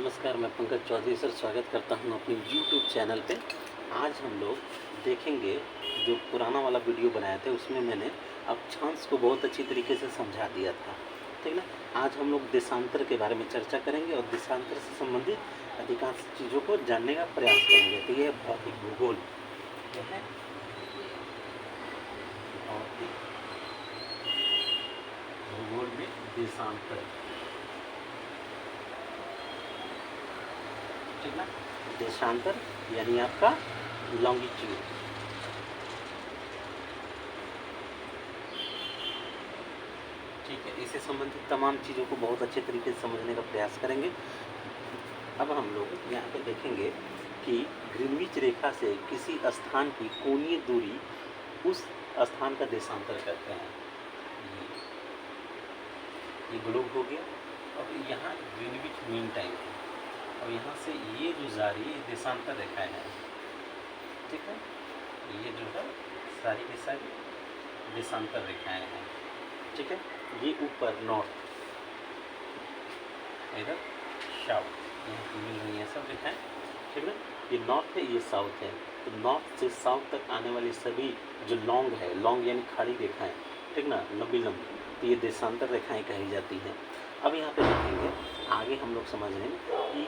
नमस्कार, मैं पंकज चौधरी सर स्वागत करता हूं अपने YouTube चैनल पे। आज हम लोग देखेंगे जो पुराना वाला वीडियो बनाए थे उसमें मैंने अक्षांश को बहुत अच्छी तरीके से समझा दिया था, ठीक ना। आज हम लोग देशांतर के बारे में चर्चा करेंगे और देशांतर से संबंधित अधिकांश चीज़ों को जानने का प्रयास करेंगे। तो यह भौतिक भूगोल, यह है भौतिक भूगोल में देशांतर, ठीक ना। देशांतर यानी आपका लॉन्गिट्यूड, ठीक है। इससे संबंधित तमाम चीज़ों को बहुत अच्छे तरीके से समझने का प्रयास करेंगे। अब हम लोग यहाँ पे देखेंगे कि ग्रीनविच रेखा से किसी स्थान की कोणीय दूरी उस स्थान का देशांतर कहते हैं। ये ग्लोब हो गया। अब यहाँ ग्रीनविच मीन टाइम है और यहाँ से ये जो जा रही है देशांतर रेखाएं हैं, ठीक है। ये जो है सारी की सारी देशांतर रेखाएं हैं, ठीक है। ये ऊपर नॉर्थ, इधर साउथ, यहाँ मिल रही है सब रेखाएं, ठीक है। ये नॉर्थ है, ये साउथ है। तो नॉर्थ से साउथ तक आने वाली सभी जो लॉन्ग है, लॉन्ग यानी खड़ी रेखाएं, ठीक ना, लंबी लंबी, तो ये देशांतर रेखाएं कही जाती हैं। अब यहाँ पे देखेंगे आगे हम लोग समझ रहे हैं कि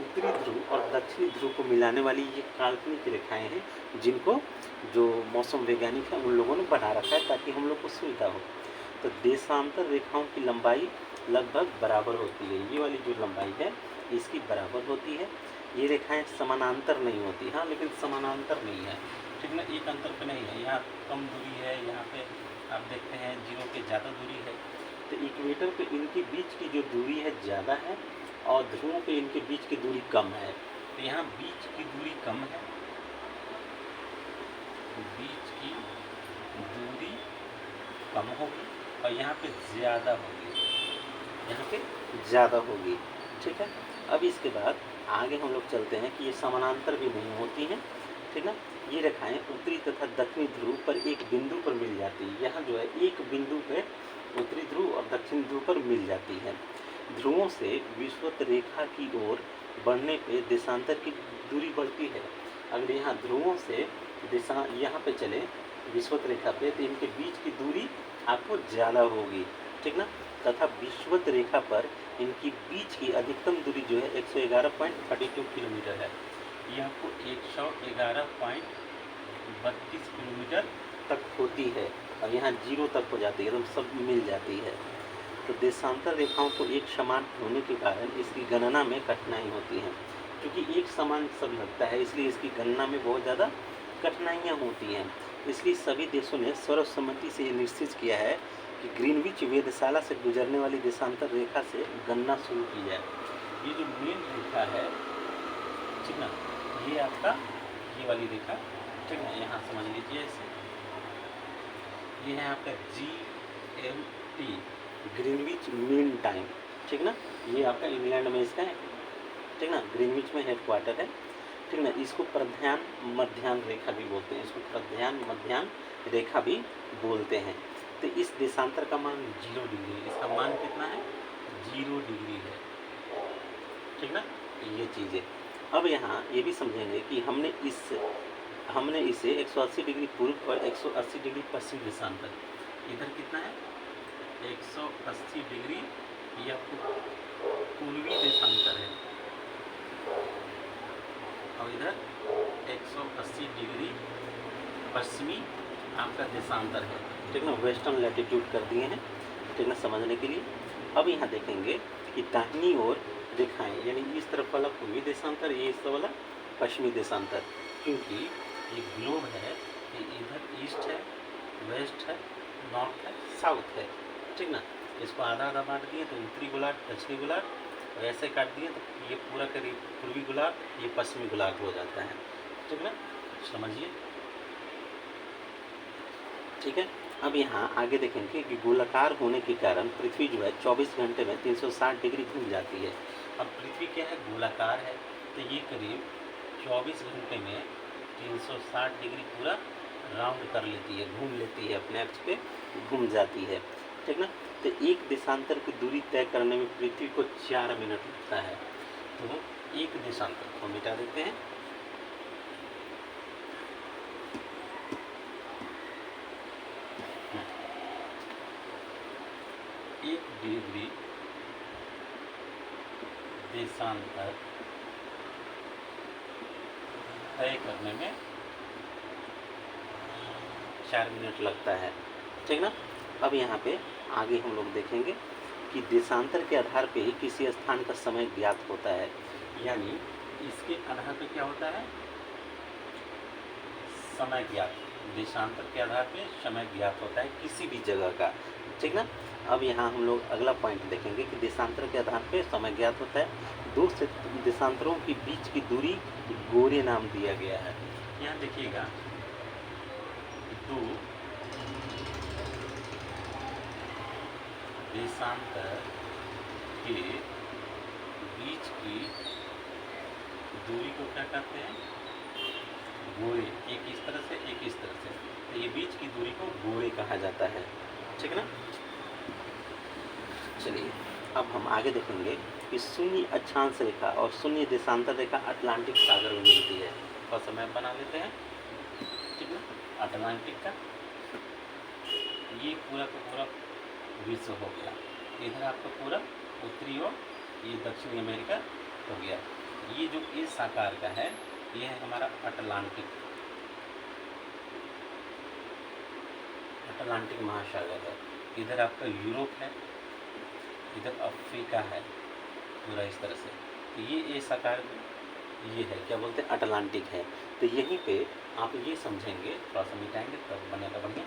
उत्तरी ध्रुव और दक्षिणी ध्रुव को मिलाने वाली ये काल्पनिक रेखाएं हैं, जिनको जो मौसम वैज्ञानिक हैं उन लोगों ने बना रखा है ताकि हम लोग को सुविधा हो। तो देशांतर रेखाओं की लंबाई लगभग बराबर होती है। ये वाली जो लंबाई है इसकी बराबर होती है। ये रेखाएं समानांतर नहीं होती, हाँ, लेकिन समानांतर नहीं है, ठीक ना। एक अंतर पे नहीं है, यहाँ कम दूरी है, यहाँ पे आप देखते हैं जीरो पे ज़्यादा दूरी है। तो इक्वेटर पे इनके बीच की जो दूरी है ज़्यादा है और ध्रुवों पे इनके बीच की दूरी कम है। तो यहाँ बीच की दूरी कम है, बीच की दूरी कम होगी और यहाँ पे ज़्यादा होगी, यहाँ पे ज़्यादा होगी, ठीक है। अब इसके बाद आगे हम लोग चलते हैं कि ये समानांतर भी नहीं होती हैं, ठीक ना। ये रेखाएं उत्तरी तथा दक्षिणी ध्रुव पर एक बिंदु पर मिल जाती है। यहाँ जो है एक बिंदु पे उत्तरी ध्रुव और दक्षिणी ध्रुव पर मिल जाती है। ध्रुवों से विषुवत रेखा की ओर बढ़ने पे देशांतर की दूरी बढ़ती है। अगर यहाँ ध्रुवों से यहाँ पे चले विषुवत रेखा पे, तो इनके बीच की दूरी आपको ज़्यादा होगी, ठीक ना। तथा विषुवत रेखा पर इनकी बीच की अधिकतम दूरी जो है 111.32 किलोमीटर है। ये आपको 111.32 किलोमीटर तक होती है और यहाँ जीरो तक हो जाती है, एकदम सब मिल जाती है। तो देशांतर रेखाओं को एक समान होने के कारण इसकी गणना में कठिनाई होती है। क्योंकि एक समान सब लगता है इसलिए इसकी गणना में बहुत ज़्यादा कठिनाइयाँ होती हैं। इसलिए सभी देशों ने सर्वसम्मति से ये निश्चित किया है कि ग्रीनविच वेधशाला से गुजरने वाली देशांतर रेखा से गणना शुरू की जाए। ये जो मेन रेखा है, ठीक ना, ये आपका ये वाली रेखा, ठीक ना, यहाँ समझ लीजिए इसे। ये है आपका GMT, ग्रीनविच मीन टाइम, ठीक ना। ये आपका इंग्लैंड में इसका है, ठीक ना, ग्रीनविच में हेडक्वार्टर है, ठीक ना। इसको प्रध्यान मध्याह्न रेखा भी बोलते हैं, इसको प्रध्यान मध्याह्न रेखा भी बोलते हैं। तो इस देशांतर का मान 0 डिग्री है। इसका मान कितना है? 0 डिग्री है, ठीक ना। ये चीज़ें अब यहाँ ये भी समझेंगे कि हमने इसे 180 डिग्री पूर्व और 180 डिग्री पश्चिम देशांतर, इधर कितना है 180 डिग्री, ये आपको पूर्वी देशांतर है और इधर 180 डिग्री पश्चिमी आपका देशांतर है, ठीक ना। वेस्टर्न लैटिट्यूड कर दिए हैं, ठीक ना, समझने के लिए। अब यहाँ देखेंगे कि दाहिनी ओर रेखाएं यानी इस तरफ वाला पूर्वी देशांतर, ये इस वाला पश्चिमी देशांतर, क्योंकि ये ग्लोब है, ये इधर ईस्ट है, वेस्ट है, नॉर्थ है, साउथ है, ठीक ना। इसको आधा आधा बांट दिए तो उत्तरी गोलार्ध, दक्षिणी गोलार्ध, और ऐसे काट दिए तो ये पूरा करीब पूर्वी गोलार्ध, ये पश्चिमी गोलार्ध हो जाता है, ठीक ना, समझिए, ठीक है। अब यहाँ आगे देखेंगे कि गोलाकार होने के कारण पृथ्वी जो है 24 घंटे में 360 डिग्री घूम जाती है। अब पृथ्वी क्या है, गोलाकार है, तो ये करीब 24 घंटे में 360 डिग्री पूरा राउंड कर लेती है, घूम लेती है, अपने अक्ष पे घूम जाती है, ठीक ना। तो एक देशांतर की दूरी तय करने में पृथ्वी को 4 मिनट लगता है। तो एक देशांतर को मिटा देते हैं। एक डिग्री देशांतर तय करने में 4 मिनट लगता है, ठीक ना। अब यहाँ पे आगे हम लोग देखेंगे कि देशांतर के आधार पे ही किसी स्थान का समय ज्ञात होता है, यानी इसके आधार पे क्या होता है, समय ज्ञात। देशांतर के आधार पे समय ज्ञात होता है किसी भी जगह का, ठीक ना। अब यहाँ हम लोग अगला पॉइंट देखेंगे कि देशांतर के आधार पे समय ज्ञात होता है। दो से देशांतरों के बीच की दूरी गोरे नाम दिया गया है। यहाँ देखिएगा, दो देशांतर के बीच की दूरी को क्या कहते हैं, गोरे। एक इस तरह से, एक इस तरह से, तो ये बीच की दूरी को गोरे कहा जाता है, ठीक ना। चलिए अब हम आगे देखेंगे कि शून्य अक्षांश रेखा और शून्य देशांतर रेखा अटलांटिक सागर में मिलती है। थोड़ा सा मैप बना लेते हैं, ठीक ना। अटलांटिक का ये पूरा का पूरा विश्व हो गया, इधर आपका पूरा उत्तरी और ये दक्षिणी अमेरिका हो गया। ये जो इस आकार का है ये है हमारा अटलांटिक महासागर है। इधर आपका यूरोप है, इधर अफ्रीका है, पूरा इस तरह से। तो ये इस आकार ये है, क्या बोलते हैं, अटलांटिक है। तो यहीं पे आप ये समझेंगे, थोड़ा सा मिटाएंगे तब बनेगा बढ़िया।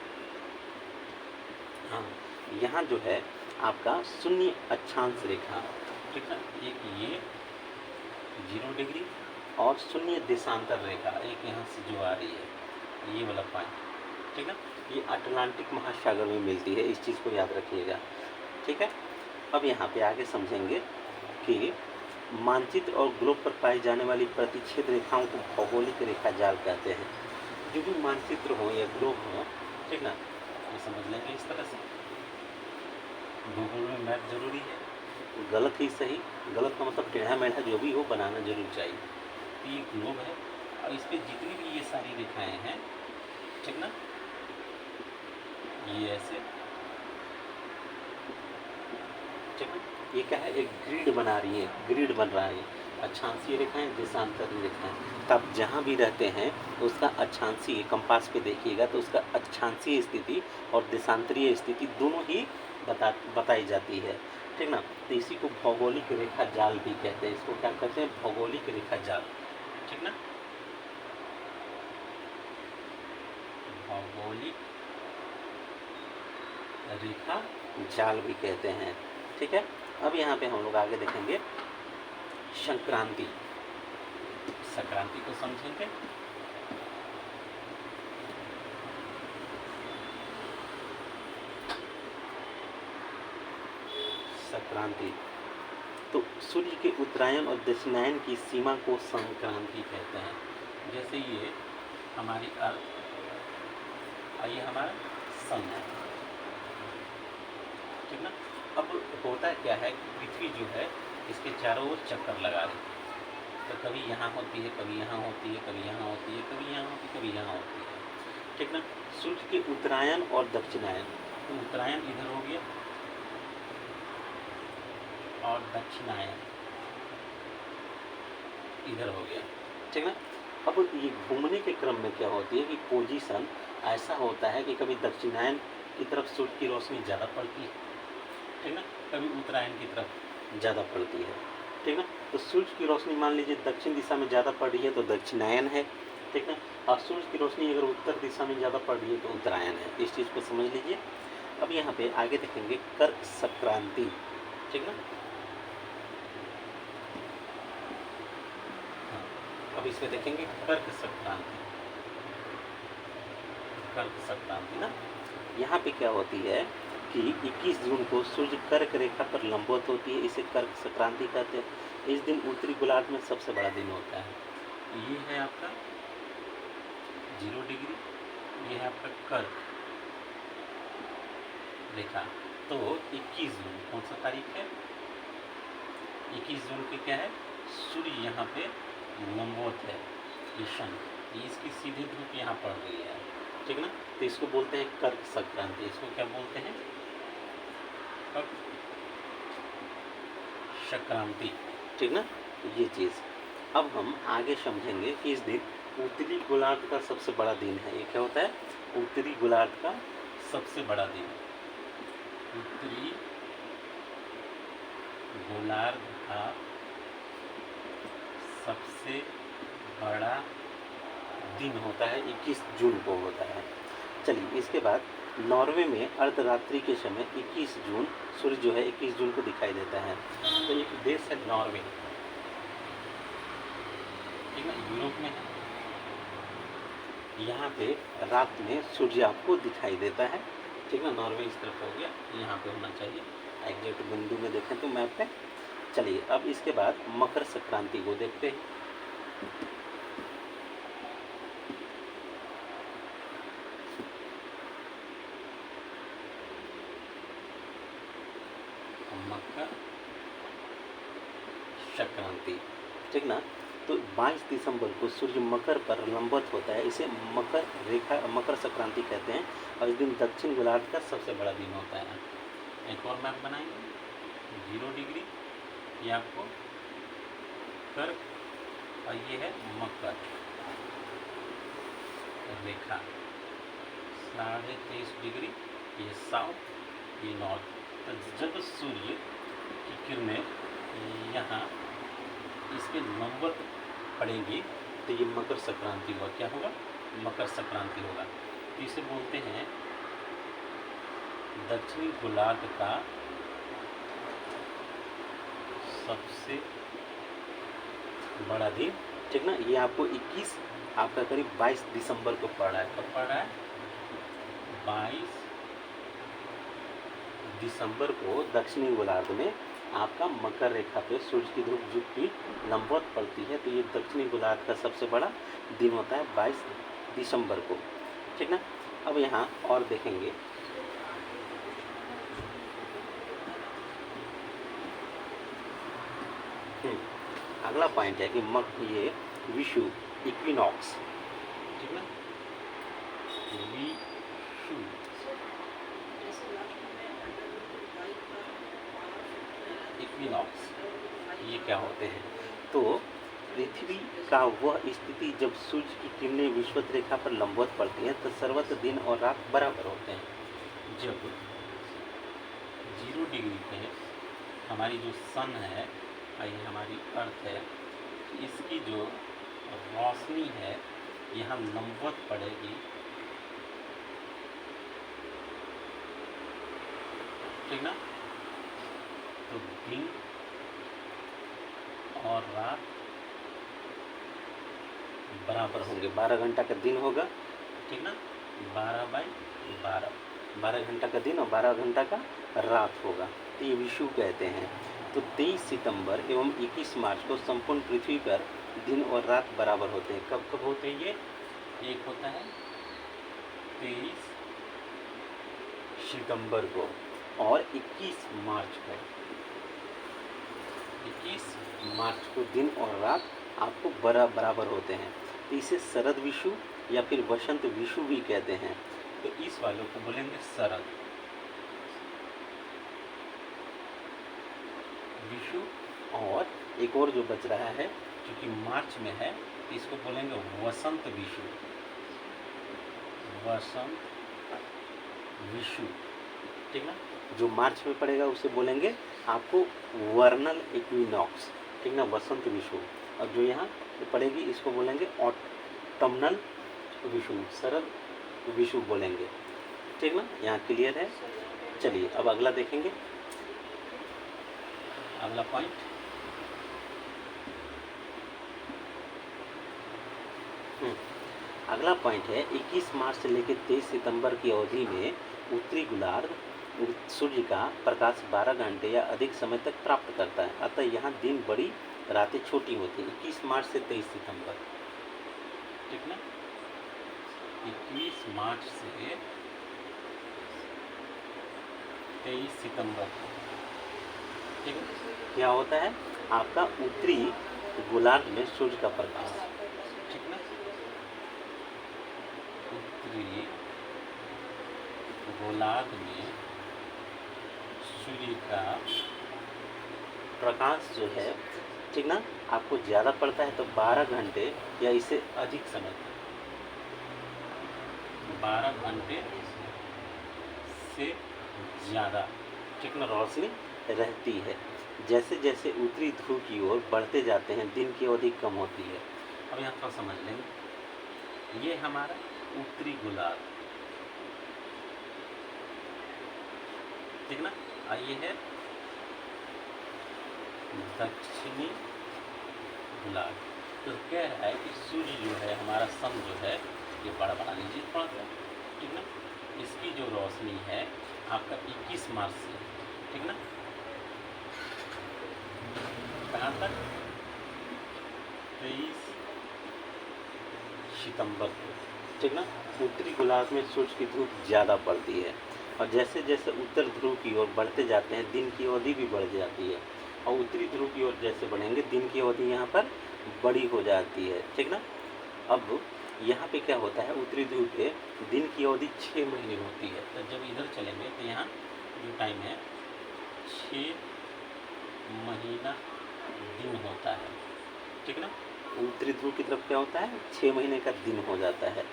हाँ, यहाँ जो है आपका शून्य अक्षांश रेखा, ठीक है, एक ये 0 डिग्री और शून्य देशांतर रेखा एक यहाँ से जो आ रही है, ये वाला पॉइंट, ठीक है, ये अटलांटिक महासागर में मिलती है। इस चीज़ को याद रखिएगा, ठीक है। अब यहाँ पे आगे समझेंगे कि मानचित्र और ग्लोब पर पाई जाने वाली प्रतिच्छेद रेखाओं को भौगोलिक रेखा जाल कहते हैं। जो भी मानचित्र हो या ग्लोब हो, ठीक ना, ये समझ लेंगे इस तरह से। भूगोल में मैप जरूरी है, गलत ही सही, गलत का मतलब टेढ़ा मेढ़ा जो भी हो बनाना जरूर चाहिए। तो ये ग्लोब है और इस पर जितनी भी ये सारी रेखाएं हैं, ठीक ना, ये ऐसे, ठीक है, ये क्या है, एक ग्रिड बना रही है, ग्रिड बन रहा है। अक्षांशीय रेखाएं, देशांतरीय रेखाएं। तब जहाँ भी रहते हैं उसका अक्षांशीय, कंपास पे देखिएगा तो उसका अक्षांशीय स्थिति और देशांतरीय स्थिति दोनों ही बताई जाती है, ठीक ना। तो इसी को भौगोलिक रेखा जाल भी कहते हैं। इसको क्या कहते हैं, भौगोलिक रेखा जाल, ठीक ना, भौगोलिक रेखा जाल भी कहते हैं, ठीक है। अब यहाँ पे हम लोग आगे देखेंगे संक्रांति। संक्रांति को समझेंगे। संक्रांति तो सूर्य के उत्तरायण और दक्षिणायन की सीमा को संक्रांति कहते हैं। जैसे ये हमारी अर्थ और ये हमारा सन है, ठीक ना। अब होता क्या है, पृथ्वी जो है इसके चारों ओर चक्कर लगा रही है। तो कभी यहाँ होती है, कभी यहाँ होती है, कभी यहाँ होती है, कभी यहाँ होती है, कभी यहाँ होती है, ठीक ना। सूर्य के उत्तरायण और दक्षिणायन, तो उत्तरायण इधर हो गया और दक्षिणायन इधर हो गया, ठीक ना। अब ये घूमने के क्रम में क्या होती है कि पोजीशन ऐसा होता है कि कभी दक्षिणायन की तरफ सूर्य की रोशनी ज़्यादा पड़ती है, ठीक ना, कभी उत्तरायण की तरफ ज़्यादा पड़ती है, ठीक ना। तो सूर्य की रोशनी मान लीजिए दक्षिण दिशा में ज़्यादा पड़ रही है तो दक्षिणायन है, ठीक ना। और सूर्य की रोशनी अगर उत्तर दिशा में ज़्यादा पड़ रही है तो उत्तरायण है। इस चीज़ को समझ लीजिए। अब यहाँ पे आगे देखेंगे कर्क संक्रांति, ठीक ना। अब इसमें देखेंगे कर्क संक्रांति, कर्क संक्रांति ना, यहाँ पे क्या होती है कि 21 जून को सूर्य कर्क रेखा पर लंबवत होती है, इसे कर्क संक्रांति कहते हैं। इस दिन उत्तरी गोलार्ध में सबसे बड़ा दिन होता है। ये है आपका 0 डिग्री, ये है आपका कर्क रेखा। तो 21 जून कौन सा तारीख है, 21 जून की क्या है, सूर्य यहाँ पे लंबवत है, ये सन, इसकी सीधी धूप यहाँ पड़ रही है, ठीक ना। तो इसको बोलते हैं कर्क संक्रांति। इसको क्या बोलते हैं? कर्क संक्रांति, ठीक ना। ये चीज़ अब हम आगे समझेंगे कि इस दिन उत्तरी गोलार्ध का सबसे बड़ा दिन है। ये क्या होता है? उत्तरी गोलार्ध का सबसे बड़ा दिन, उत्तरी गोलार्ध का सबसे बड़ा दिन होता है, 21 जून को होता है। चलिए, इसके बाद नॉर्वे में अर्धरात्रि के समय 21 जून सूर्य जो है 21 जून को दिखाई देता है। तो एक देश है नॉर्वे, ठीक है, यूरोप में है। यहाँ पे रात में सूर्य आपको दिखाई देता है, ठीक है। नॉर्वे इस तरफ हो गया, यहाँ पे होना चाहिए एग्जैक्ट बिंदु में देखें तो मैप पे। चलिए, अब इसके बाद मकर संक्रांति को देखते हैं। मकर संक्रांति, ठीक ना। तो 22 दिसंबर को सूर्य मकर पर लंबवत होता है, इसे मकर रेखा मकर संक्रांति कहते हैं। और इस दिन दक्षिण गोलार्ध का सबसे बड़ा दिन होता है। एक और मैप बनाएंगे, 0 डिग्री, ये आपको कर्क, और ये है मकर रेखा, 23.5 डिग्री, ये साउथ, ये नॉर्थ। तो जब सूर्य की किरणें यहाँ इसके लंबवत पड़ेगी तो ये मकर संक्रांति हुआ। क्या होगा? मकर संक्रांति होगा। तो इसे बोलते हैं दक्षिणी गोलार्ध का सबसे बड़ा दिन, ठीक ना। ये आपको 21 आपका करीब 22 दिसंबर को पड़ रहा है। कब पड़ रहा है? 22 दिसंबर को दक्षिणी गोलार्ध में आपका मकर रेखा पे सूर्य की धूप जो की लंबवत पड़ती है, तो ये दक्षिणी गोलार्ध का सबसे बड़ा दिन होता है 22 दिसंबर को, ठीक ना। अब यहाँ और देखेंगे, अगला पॉइंट है कि ये विषु इक्विनॉक्स, ठीक ना, विषु इक्विनॉक्स, ये क्या होते हैं? तो पृथ्वी का वह स्थिति जब सूर्य की किरणें विषुवत रेखा पर लंबवत पड़ती हैं तो सर्वत्र दिन और रात बराबर होते हैं। जब 0 डिग्री पे हमारी जो सन है, ये हमारी अर्थ है, इसकी जो रोशनी है यहाँ लंबवत पड़ेगी, ठीक ना। तो दिन और रात बराबर होंगे, 12 घंटा का दिन होगा, ठीक ना, 12/12, 12 घंटा का दिन और 12 घंटा का रात होगा। तो ये विषु कहते हैं। तो 23 सितंबर एवं 21 मार्च को संपूर्ण पृथ्वी पर दिन और रात बराबर होते हैं। कब कब होते हैं ये? एक होता है 23 सितंबर को और 21 मार्च को। 21 मार्च को दिन और रात आपको बराबर होते हैं। तो इसे शरद विषु या फिर वसंत विषु भी कहते हैं। तो इस वालों को बोलेंगे शरद विषु। और एक और जो बच रहा है क्योंकि मार्च में है, तो इसको बोलेंगे वसंत विषु, वसंत विषु, ठीक ना। जो मार्च में पड़ेगा उसे बोलेंगे आपको वर्नल इक्विनॉक्स, ठीक ना, वसंत विषु। और जो यहाँ पड़ेगी इसको बोलेंगे ऑटमनल विषु, शरद विषु बोलेंगे, ठीक ना। यहाँ क्लियर है। चलिए, अब अगला देखेंगे, अगला पॉइंट, अगला पॉइंट है 21 मार्च से लेकर 23 सितंबर की अवधि में उत्तरी गोलार्ध सूर्य का प्रकाश 12 घंटे या अधिक समय तक प्राप्त करता है। अतः यहाँ दिन बड़ी, रातें छोटी होती हैं। 21 मार्च से 23 सितंबर, ठीक ना, 21 मार्च से 23 सितंबर, ठीक है। क्या होता है? आपका उत्तरी गोलार्ध में सूर्य का प्रकाश, ठीक ना, उत्तरी गोलार्ध में सूर्य का प्रकाश जो है, ठीक ना, आपको ज़्यादा पड़ता है तो 12 घंटे या इससे अधिक समय, 12 घंटे से ज़्यादा, ठीक ना, रोशनी रहती है। जैसे जैसे उत्तरी ध्रुव की ओर बढ़ते जाते हैं दिन की अवधि कम होती है। अब यहाँ थोड़ा समझ लेंगे, ये हमारा उत्तरी गोलार्ध, ठीक ना, और ये है दक्षिणी गोलार्ध। तो कह रहा है कि सूर्य जो है हमारा सन जो है, ये बड़ा बना लीजिए थोड़ा सा, ठीक ना, इसकी जो रोशनी है आपका 21 मार्च से, ठीक ना, कहाँ तक, 23 सितंबर को, ठीक ना, उत्तरी गोलार्ध में सूर्य की धूप ज़्यादा पड़ती है और जैसे जैसे उत्तर ध्रुव की ओर बढ़ते जाते हैं दिन की अवधि भी बढ़ जाती है और उत्तरी ध्रुव की ओर जैसे बढ़ेंगे दिन की अवधि यहाँ पर बड़ी हो जाती है, ठीक ना। अब यहाँ पे क्या होता है, उत्तरी ध्रुव पे दिन की अवधि 6 महीने होती है, तो जब इधर चलेंगे तो यहाँ जो टाइम है 6 महीना दिन होता है, ठीक ना। उत्तरी ध्रुव की तरफ क्या होता है, 6 महीने का दिन हो जाता है,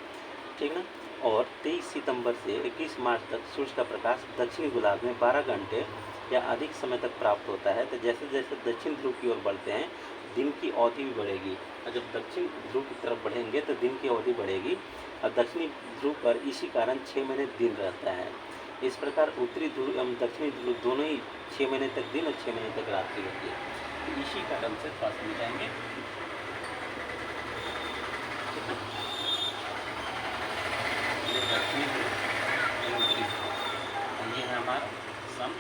ठीक ना। और 23 सितंबर से 21 मार्च तक सूर्य का प्रकाश दक्षिणी गोलार्ध में 12 घंटे या अधिक समय तक प्राप्त होता है। तो जैसे जैसे दक्षिण ध्रुव की ओर बढ़ते हैं दिन की अवधि भी बढ़ेगी और जब दक्षिण ध्रुव की तरफ बढ़ेंगे तो दिन की अवधि बढ़ेगी और दक्षिणी ध्रुव पर इसी कारण 6 महीने दिन रहता है। इस प्रकार उत्तरी ध्रुव एवं दक्षिणी ध्रुव दोनों ही 6 महीने तक दिन और 6 महीने तक रात्रि होती है। तो इसी कारण से थोड़ा समझाएंगे, दक्षिणी ध्रुव उत्तरी ध्रुव, ये है हमारा सन,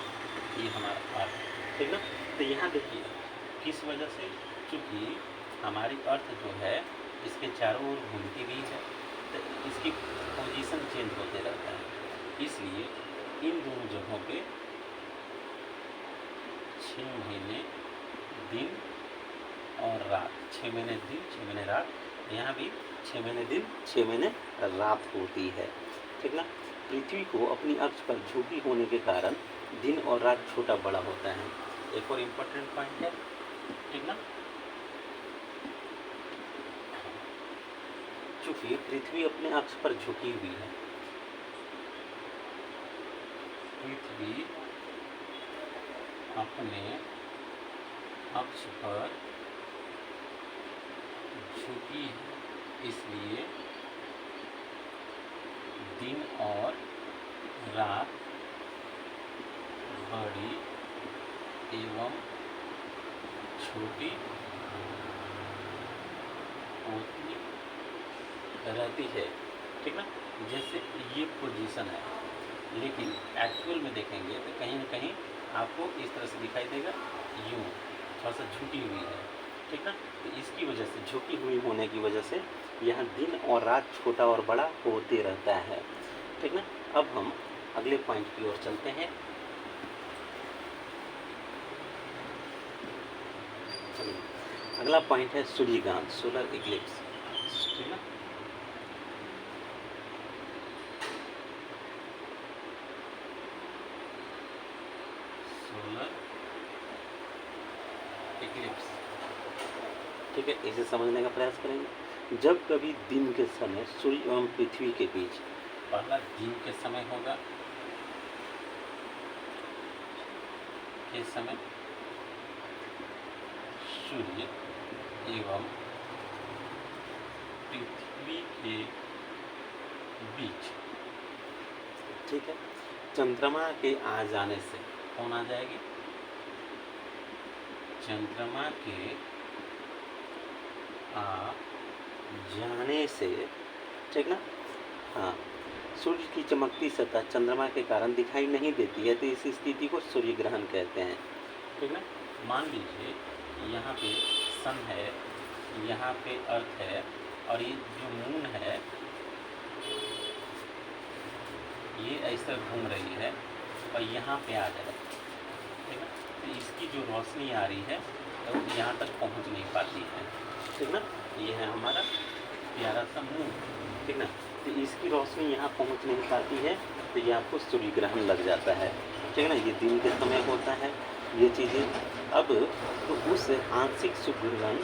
ये हमारा अर्थ, ठीक ना। तो यहाँ देखिए किस वजह से, चूँकि हमारी अर्थ जो है इसके चारों ओर घूमती भी है तो इसकी पोजीशन चेंज होते रहता है, इसलिए इन दोनों जगहों पे 6 महीने दिन और रात, 6 महीने दिन 6 महीने रात, यहाँ भी 6 महीने दिन 6 महीने रात होती है, ठीक ना। पृथ्वी को अपनी अक्ष पर झुकी होने के कारण दिन और रात छोटा बड़ा होता है। एक और इम्पोर्टेंट पॉइंट है, ठीक ना, चूंकि पृथ्वी अपने अक्ष पर झुकी हुई है, पृथ्वी अपने अक्ष पर झुकी है, इसलिए दिन और रात बड़ी एवं छोटी होती रहती है, ठीक ना। जैसे ये पोजीशन है, लेकिन एक्चुअल में देखेंगे तो कहीं ना कहीं आपको इस तरह से दिखाई देगा, यूँ थोड़ा सा झुकी हुई है, ठीक ना। तो इसकी वजह से, झुकी हुई होने की वजह से यहाँ दिन और रात छोटा और बड़ा होते रहता है, ठीक ना। अब हम अगले पॉइंट की ओर चलते हैं। चलिए अगला पॉइंट है सूर्यग्रहण, सोलर इक्लिप्स, ठीक ना। सोलर इक्लिप्स, ठीक है, इसे समझने का प्रयास करेंगे। जब कभी दिन के समय सूर्य एवं पृथ्वी के बीच, पहला दिन के समय होगा, के समय सूर्य एवं पृथ्वी के बीच, ठीक है, चंद्रमा के आ जाने से कौन आ जाएगी, चंद्रमा के आ जाने से, ठीक ना। हाँ, सूर्य की चमकती सतह चंद्रमा के कारण दिखाई नहीं देती है, तो इस स्थिति को सूर्य ग्रहण कहते हैं, ठीक ना। मान लीजिए यहाँ पे सन है, यहाँ पे अर्थ है और ये जो मून है ये ऐसा घूम रही है और यहाँ पे आ जाए, ठीक है। तो इसकी जो रोशनी आ रही है तो यहाँ तक पहुँच नहीं पाती है, ठीक ना। ये है हमारा प्यारा सा मून, ठीक ना। तो इसकी रोशनी यहाँ पहुँच नहीं पाती है, तो ये आपको सूर्य ग्रहण लग जाता है, ठीक है ना। ये दिन के समय होता है ये चीज़ें। अब तो उस आंशिक सूर्य ग्रहण,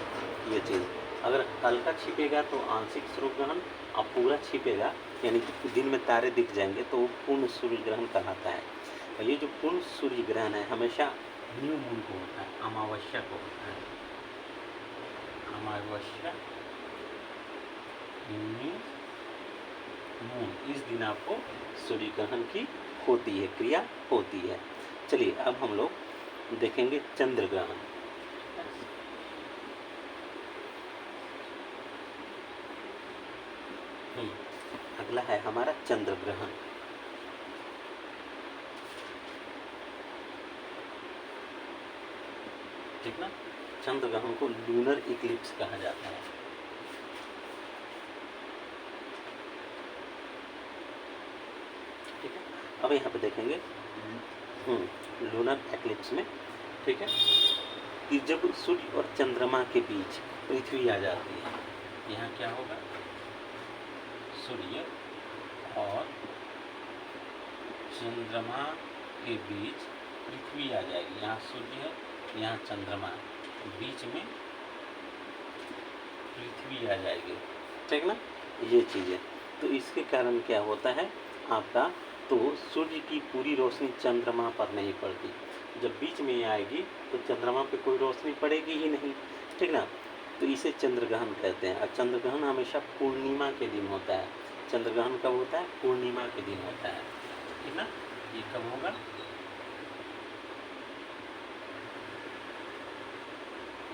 ये चीज़ अगर हल्का छिपेगा तो आंशिक सूर्य ग्रहण, और पूरा छिपेगा यानी कि दिन में तारे दिख जाएंगे तो वो पूर्ण सूर्य ग्रहण कहलाता है। और ये जो पूर्ण सूर्य ग्रहण है हमेशा न्यू मून को होता है, अमावस्या को होता है। अमावस्या न्यू मून, इस दिन आपको सूर्य ग्रहण की होती है, क्रिया होती है। चलिए अब हम लोग देखेंगे चंद्र ग्रहण। अगला है हमारा चंद्र ग्रहण। ठीक ना। चंद्र ग्रहण को लूनर इक्लिप्स कहा जाता है। ठीक है, अब यहाँ पे देखेंगे लूनर एक्लिप्स में, ठीक है, कि जब सूर्य और चंद्रमा के बीच पृथ्वी आ जाती है, यहाँ क्या होगा, सूर्य और चंद्रमा के बीच पृथ्वी आ जाएगी। यहाँ सूर्य है, यहाँ चंद्रमा, बीच में पृथ्वी आ जाएगी, ठीक ना। ये चीज़ें तो इसके कारण क्या होता है आपका, तो सूर्य की पूरी रोशनी चंद्रमा पर नहीं पड़ती। जब बीच में आएगी तो चंद्रमा पे कोई रोशनी पड़ेगी ही नहीं, ठीक ना। तो इसे चंद्र ग्रहण कहते हैं। और चंद्र ग्रहण हमेशा पूर्णिमा के दिन होता है। चंद्र ग्रहण कब होता है, पूर्णिमा के दिन होता है, ठीक ना। ये कब होगा,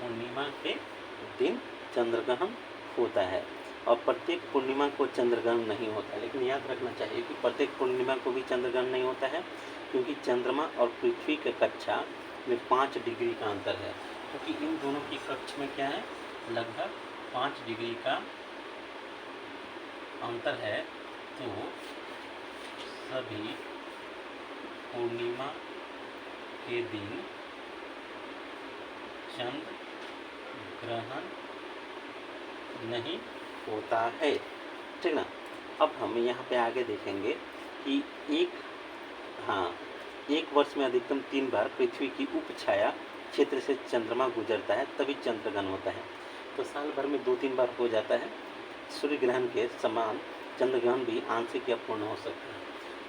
पूर्णिमा के दिन चंद्र ग्रहण होता है। और प्रत्येक पूर्णिमा को चंद्र ग्रहण नहीं होता है, लेकिन याद रखना चाहिए कि प्रत्येक पूर्णिमा को भी चंद्र ग्रहण नहीं होता है, क्योंकि चंद्रमा और पृथ्वी के कक्षा में 5 डिग्री का अंतर है। क्योंकि इन दोनों की कक्ष में क्या है, लगभग 5 डिग्री का अंतर है। तो सभी पूर्णिमा के दिन चंद्र ग्रहण नहीं होता है, ठीक ना। अब हम यहाँ पे आगे देखेंगे कि एक वर्ष में अधिकतम 3 बार पृथ्वी की उपछाया क्षेत्र से चंद्रमा गुजरता है, तभी चंद्र ग्रहण होता है। तो साल भर में 2-3 बार हो जाता है। सूर्य ग्रहण के समान चंद्र ग्रहण भी आंशिक या पूर्ण हो सकता है।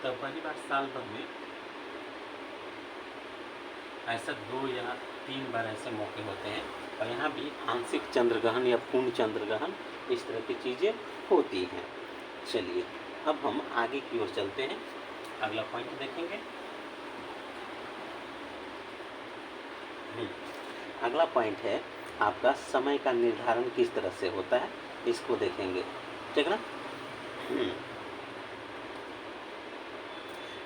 तो पहली बार साल भर में ऐसा 2 या 3 बार ऐसे मौके होते हैं। और यहाँ भी आंशिक चंद्र ग्रहण या पूर्ण चंद्र ग्रहण, इस तरह की चीज़ें होती हैं। चलिए अब हम आगे की ओर चलते हैं, अगला पॉइंट देखेंगे। अगला पॉइंट है आपका समय का निर्धारण किस तरह से होता है, इसको देखेंगे, ठीक ना।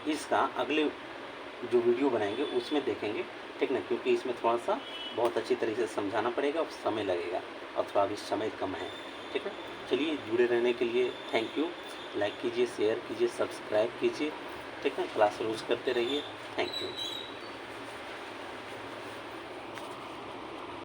इसका अगले जो वीडियो बनाएंगे उसमें देखेंगे, ठीक ना, क्योंकि इसमें थोड़ा सा बहुत अच्छी तरीके से समझाना पड़ेगा और समय लगेगा, और थोड़ा भी समय कम है, ठीक है। चलिए जुड़े रहने के लिए थैंक यू। लाइक कीजिए, शेयर कीजिए, सब्सक्राइब कीजिए, ठीक है। क्लास रोज करते रहिए। Thank you.